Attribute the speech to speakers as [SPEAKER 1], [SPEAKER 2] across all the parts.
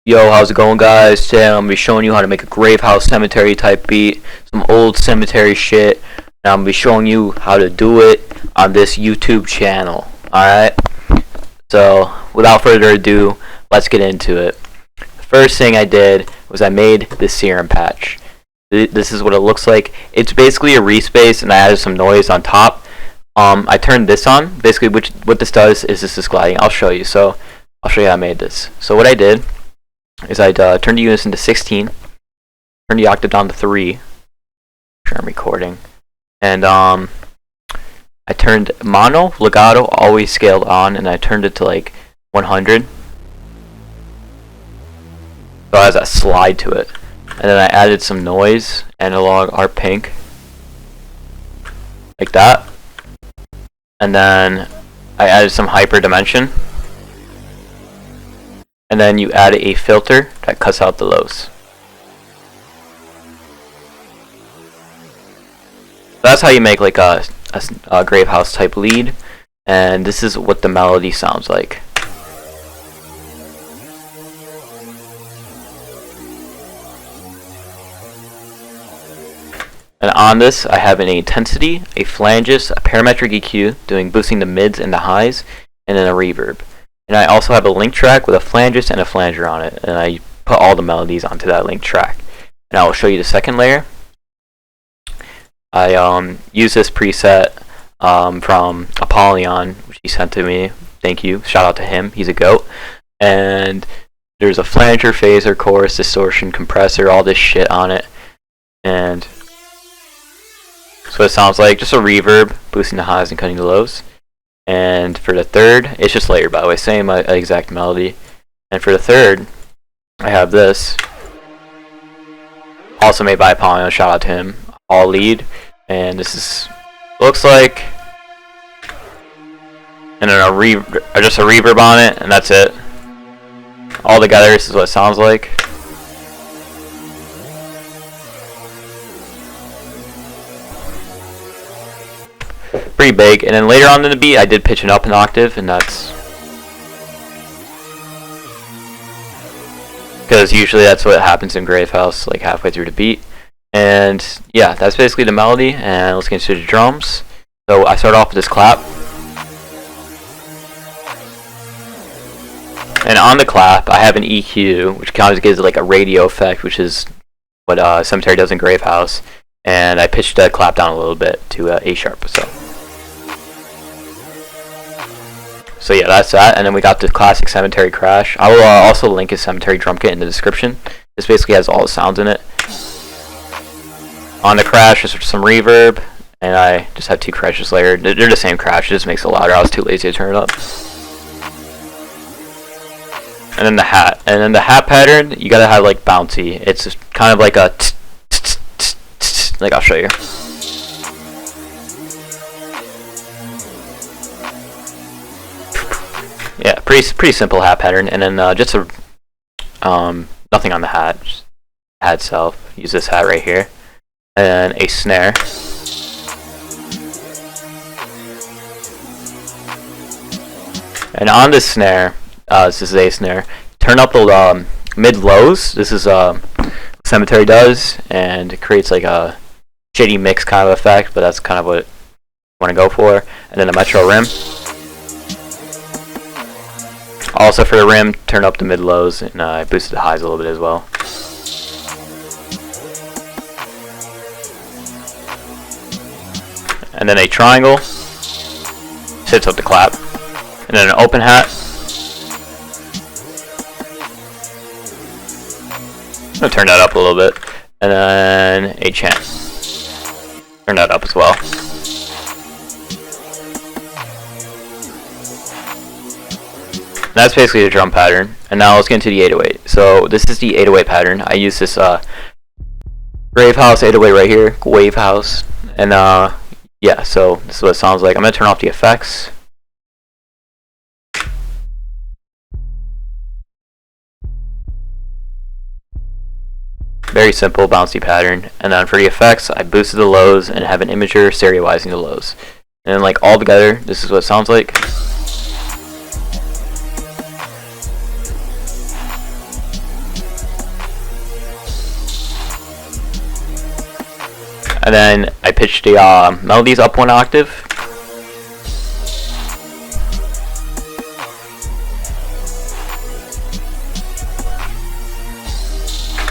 [SPEAKER 1] Yo, how's it going, guys? Today I'm gonna be showing you how to make a Gravehouse Cemetery type beat, some old cemetery shit, and I'm gonna be showing you how to do it on this YouTube channel. Alright? So, without further ado, let's get into it. The first thing I did was I made this serum patch. This is what it looks like. It's basically a respace, and I added some noise on top. I turned this on. Basically, what this does is this is gliding. I'll show you. So, I'll show you how I made this. So, what I did is I turned the units into 16, turned the octave down to 3, sure I'm recording, and I turned mono, legato, always scaled on, and I turned it to like 100, so it has a slide to it, and then I added some noise, analog, art pink, like that, and then I added some hyper dimension. And then you add a filter that cuts out the lows. That's how you make like a Gravehouse type lead, and this is what the melody sounds like. And on this, I have an intensity, a flanges, a parametric EQ, boosting the mids and the highs, and then a reverb. And I also have a link track with a flanges and a flanger on it, and I put all the melodies onto that link track. And I will show you the second layer. I use this preset from Apollyon, which he sent to me. Thank you, shout out to him, he's a goat. And there's a flanger, phaser, chorus, distortion, compressor, all this shit on it. And so it sounds like just a reverb, boosting the highs and cutting the lows. And for the third, it's just layered, by the way, same exact melody. And for the third, I have this, also made by Apollyon, shout out to him, all lead. And this is looks like, and then just a reverb on it, and that's it. All together, this is what it sounds like. Pretty big, and then later on in the beat I did pitch it up an octave, and that's because usually that's what happens in Gravehouse, like halfway through the beat. And yeah, that's basically the melody, and let's get into the drums. So I start off with this clap, and on the clap I have an EQ, which kind of gives it like a radio effect, which is what Sematary does in Gravehouse. And I pitched that clap down a little bit to A sharp. So yeah, that's that, and then we got the classic Sematary crash. I will also link his Sematary drum kit in the description. This basically has all the sounds in it. On the crash, just some reverb, and I just have 2 crashes layered. They're the same crash, it just makes it louder. I was too lazy to turn it up. And then the hat. And then the hat pattern, you gotta have like bouncy. It's just kind of like a like I'll show you. Yeah, pretty simple hat pattern, and then just a nothing on the hat, just hat itself. Use this hat right here, and a snare, and on this snare, this is a snare. Turn up the mid lows. This is what Sematary does, and it creates like a shitty mix kind of effect, but that's kind of what I want to go for. And then a metro rim. Also for the rim, turn up the mid lows, and I boosted the highs a little bit as well. And then a triangle sits up the clap, and then an open hat. I'm gonna turn that up a little bit, and then a chant. Turn that up as well. That's basically the drum pattern, and now let's get into the 808. So this is the 808 pattern. I use this Gravehouse 808 right here, Gravehouse, and yeah. So this is what it sounds like. I'm gonna turn off the effects. Very simple bouncy pattern, and then for the effects, I boosted the lows and have an imager stereoizing the lows, and then like all together, this is what it sounds like. And then I pitched the melodies up 1 octave.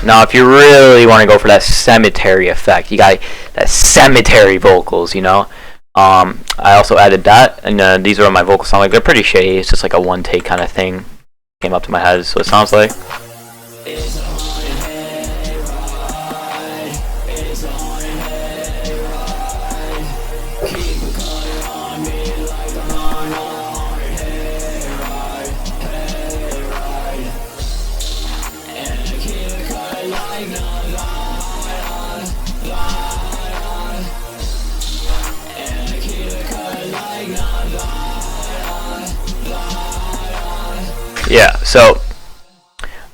[SPEAKER 1] Now, if you really want to go for that Sematary effect, you got that Sematary vocals, you know. I also added that, and these are my vocal sound like. They're pretty shady. It's just like a one take kind of thing. Came up to my head, so it sounds like. Yeah, so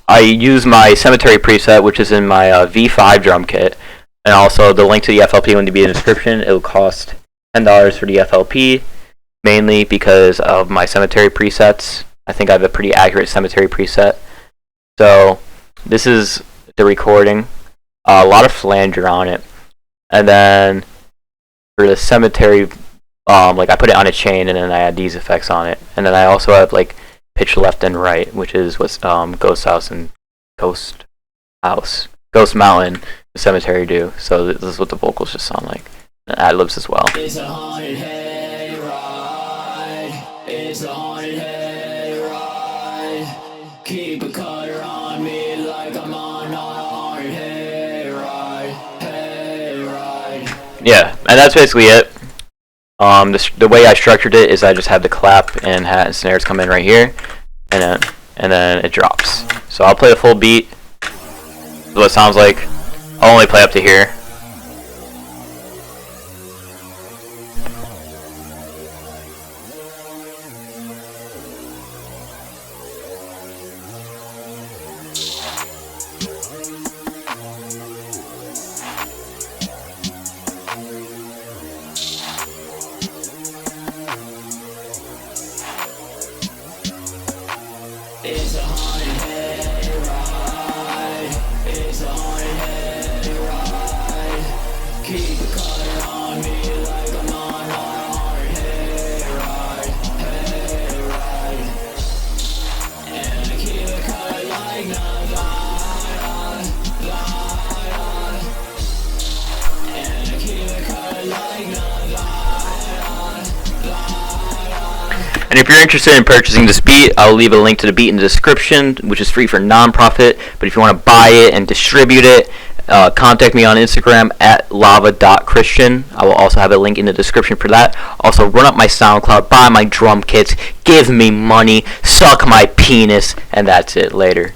[SPEAKER 1] I use my Sematary preset, which is in my V5 drum kit, and also the link to the FLP will be in the description. It will cost $10 for the FLP, mainly because of my Sematary presets. I think I have a pretty accurate Sematary preset. So this is the recording, a lot of flanger on it, and then for the Sematary, like I put it on a chain and then I add these effects on it, and then I also have like pitch left and right, which is what Ghost Mountain, the Sematary do. So this is what the vocals just sound like, and ad-libs as well.
[SPEAKER 2] It's a haunted hayride. It's a haunted hayride. Keep a cutter on me like I'm on a haunted hayride. Hayride.
[SPEAKER 1] Yeah, and that's basically it. The way I structured it is I just had the clap and hat and snares come in right here, and then it drops. So I'll play the full beat. This is what it sounds like. I'll only play up to here.
[SPEAKER 2] It's a haunted hayride. It's a haunted hayride. Keep a cutter on me like I'm on a haunted hayride. Hayride. And I keep a cutter like and I keep a cutter like
[SPEAKER 1] And if you're interested in purchasing this beat, I'll leave a link to the beat in the description, which is free for non-profit. But if you want to buy it and distribute it, contact me on Instagram at lava.christian. I will also have a link in the description for that. Also, run up my SoundCloud, buy my drum kits, give me money, suck my penis, and that's it. Later.